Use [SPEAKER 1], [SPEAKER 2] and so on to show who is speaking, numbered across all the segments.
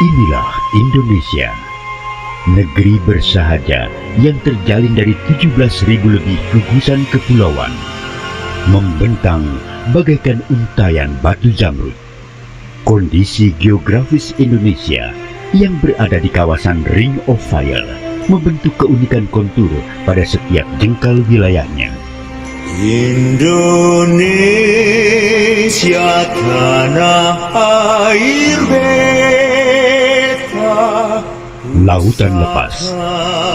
[SPEAKER 1] Inilah Indonesia, negeri bersahaja yang terjalin dari 17.000 lebih gugusan kepulauan, membentang bagaikan untayan batu zamrud. Kondisi geografis Indonesia yang berada di kawasan Ring of Fire membentuk keunikan kontur pada setiap jengkal wilayahnya.
[SPEAKER 2] Indonesia tanah air beta,
[SPEAKER 1] Lautan lepas,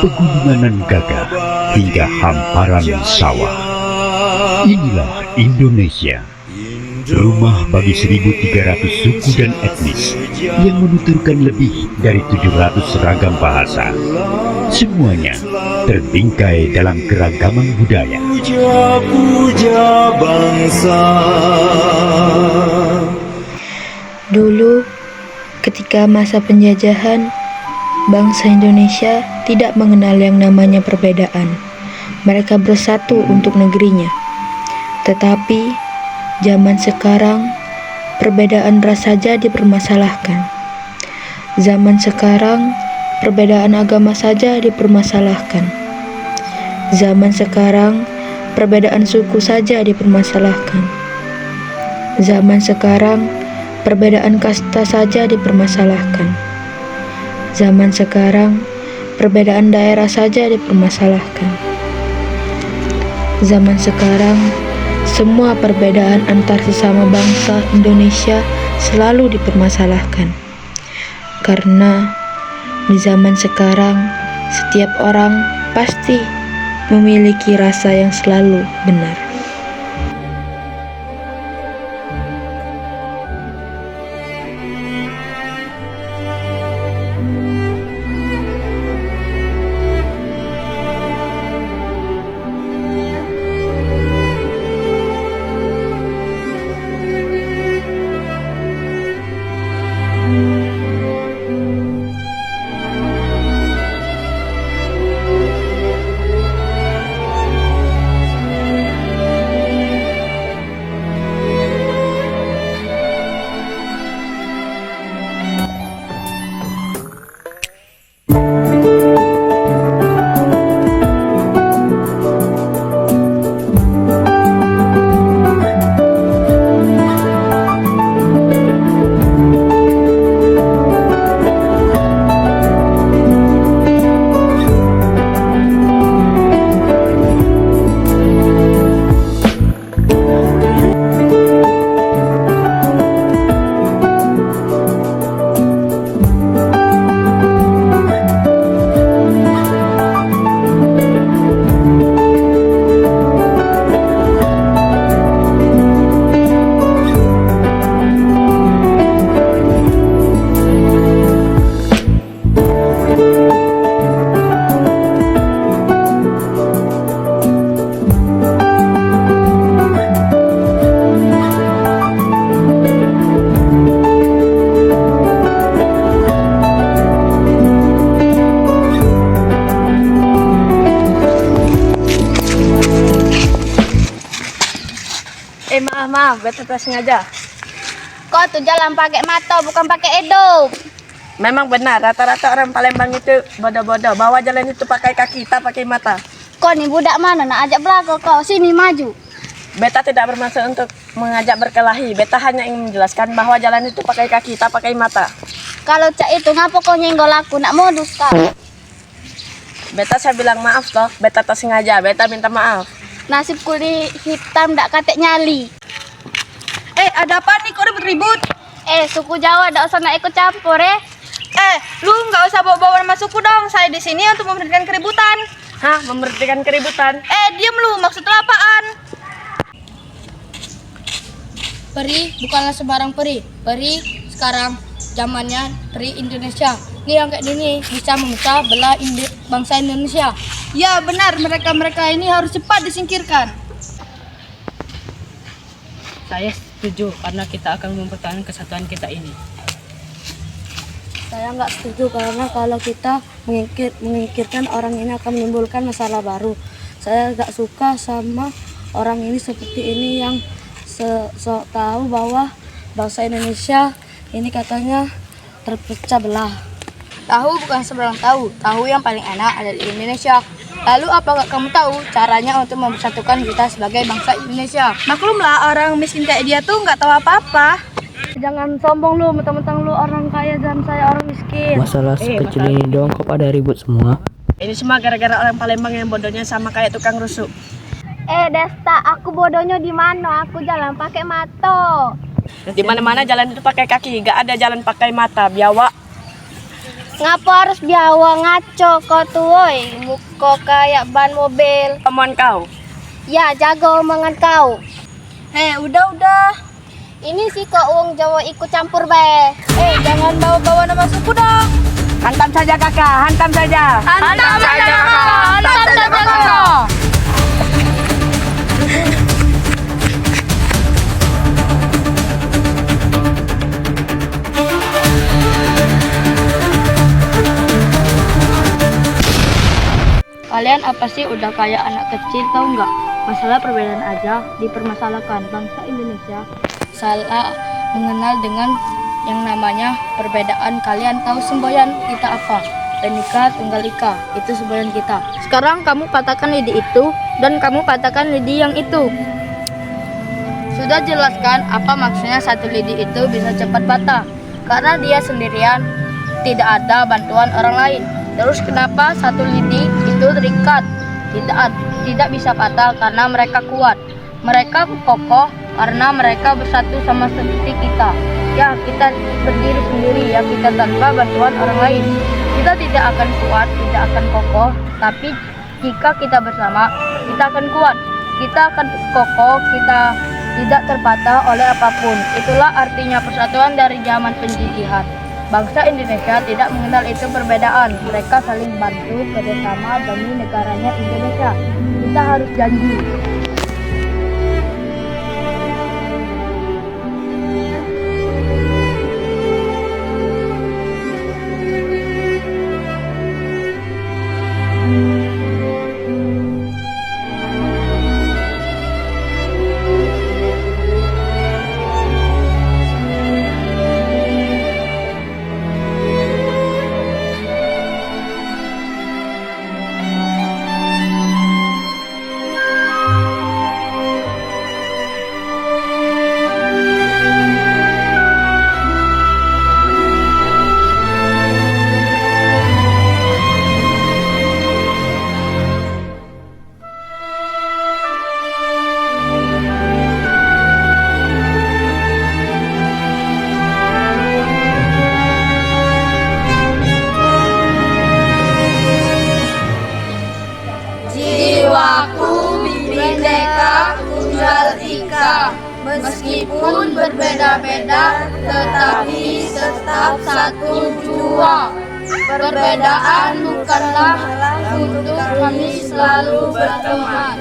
[SPEAKER 1] pegunungan gagah, hingga hamparan sawah. Inilah Indonesia, rumah bagi 1.300 suku dan etnis yang menuturkan lebih dari 700 ragam bahasa. Semuanya terbingkai dalam keragaman budaya.
[SPEAKER 2] puja-puja bangsa.
[SPEAKER 3] Dulu, ketika masa penjajahan, bangsa Indonesia tidak mengenal yang namanya perbedaan. Mereka bersatu untuk negerinya. Tetapi, zaman sekarang, perbedaan ras saja dipermasalahkan. Zaman sekarang, perbedaan agama saja dipermasalahkan. Zaman sekarang, perbedaan suku saja dipermasalahkan. Zaman sekarang, perbedaan kasta saja dipermasalahkan. Zaman sekarang, perbedaan daerah saja dipermasalahkan. Zaman sekarang, semua perbedaan antar sesama bangsa Indonesia selalu dipermasalahkan. Karena di zaman sekarang, setiap orang pasti memiliki rasa yang selalu benar.
[SPEAKER 4] Maaf, beta tak sengaja.
[SPEAKER 5] Kau tuh jalan pakai mata bukan pakai edop.
[SPEAKER 4] Memang benar, rata-rata orang Palembang itu bodoh-bodoh. Bawa jalan itu pakai kaki, tak pakai mata.
[SPEAKER 5] Kau nih budak mana nak ajak belakang kau, sini maju.
[SPEAKER 4] Beta tidak bermaksud untuk mengajak berkelahi. Beta hanya ingin menjelaskan bahwa jalan itu pakai kaki, tak pakai mata.
[SPEAKER 5] Kalau cak itu ngapa kau nyenggol aku, nak modus kau.
[SPEAKER 4] Beta saya bilang maaf toh, beta tak sengaja, beta minta maaf.
[SPEAKER 5] Nasib kulit hitam dak katek nyali.
[SPEAKER 6] Ada apa nih? Kok ribut-ribut?
[SPEAKER 5] Suku Jawa dak usah nak ikut campur
[SPEAKER 6] Lu nggak usah bawa-bawa nama suku dong. Saya di sini untuk memberhentikan keributan.
[SPEAKER 4] Hah, memberhentikan keributan?
[SPEAKER 6] Diam lu. Maksud lu apaan?
[SPEAKER 7] Peri bukanlah sembarang peri. Peri sekarang zamannya peri Indonesia. Ini yang kayak gini bisa memecah belah bangsa Indonesia.
[SPEAKER 6] Ya benar, mereka ini harus cepat disingkirkan.
[SPEAKER 7] Saya setuju karena kita akan mempertahankan kesatuan kita ini. Saya nggak setuju karena kalau kita mengikirkan orang ini akan menimbulkan masalah baru. Saya nggak suka sama orang ini seperti ini yang tahu bahwa bangsa Indonesia ini katanya terpecah belah.
[SPEAKER 6] Tahu bukan seberang tahu, tahu yang paling enak ada di Indonesia. Lalu apakah kamu tahu caranya untuk mempersatukan kita sebagai bangsa Indonesia? Maklumlah orang miskin kayak dia tuh nggak tahu apa-apa.
[SPEAKER 7] Jangan sombong lu, mentang-mentang lu orang kaya dan saya orang miskin.
[SPEAKER 8] Masalah sekecil ini dong kok pada ribut semua.
[SPEAKER 4] Ini semua gara-gara orang Palembang yang bodohnya sama kayak tukang rusuk.
[SPEAKER 5] Desta, aku bodohnya di mana? Aku jalan pakai mata.
[SPEAKER 4] Di mana-mana jalan itu pakai kaki, gak ada jalan pakai mata, biawak.
[SPEAKER 5] Ngapa harus biawa ngaco kau tuh, woi? Muka kayak ban mobil.
[SPEAKER 4] Omongan kau.
[SPEAKER 5] Ya, jaga omongan kau.
[SPEAKER 6] Udah.
[SPEAKER 5] Ini sih kok uang Jawa ikut campur be.
[SPEAKER 6] Jangan bawa-bawa nama suku dong.
[SPEAKER 4] Hantam saja kakak, hantam saja.
[SPEAKER 6] Hantam saja kakak.
[SPEAKER 7] Kalian apa sih udah kayak anak kecil, tahu nggak? Masalah perbedaan aja dipermasalahkan. Bangsa Indonesia salah mengenal dengan yang namanya perbedaan. Kalian tahu semboyan kita apa? Bhinneka Tunggal Ika, itu semboyan kita. Sekarang kamu patahkan lidi itu dan kamu patahkan lidi yang itu. Sudah jelaskan apa maksudnya satu lidi itu bisa cepat patah? Karena dia sendirian, tidak ada bantuan orang lain. Terus kenapa satu lidi itu terikat? Tidak bisa patah karena mereka kuat. Mereka kokoh karena mereka bersatu sama seperti kita. Ya, kita berdiri sendiri ya, kita tanpa bantuan orang lain. Kita tidak akan kuat, tidak akan kokoh, tapi jika kita bersama, kita akan kuat. Kita akan kokoh, kita tidak terpatah oleh apapun. Itulah artinya persatuan dari zaman penjajahan. Bangsa Indonesia tidak mengenal itu perbedaan. Mereka saling bantu kerjasama demi negaranya Indonesia. Kita harus janji. Meskipun berbeda-beda, tetapi tetap satu jua. Perbedaan bukanlah untuk kami selalu berteman.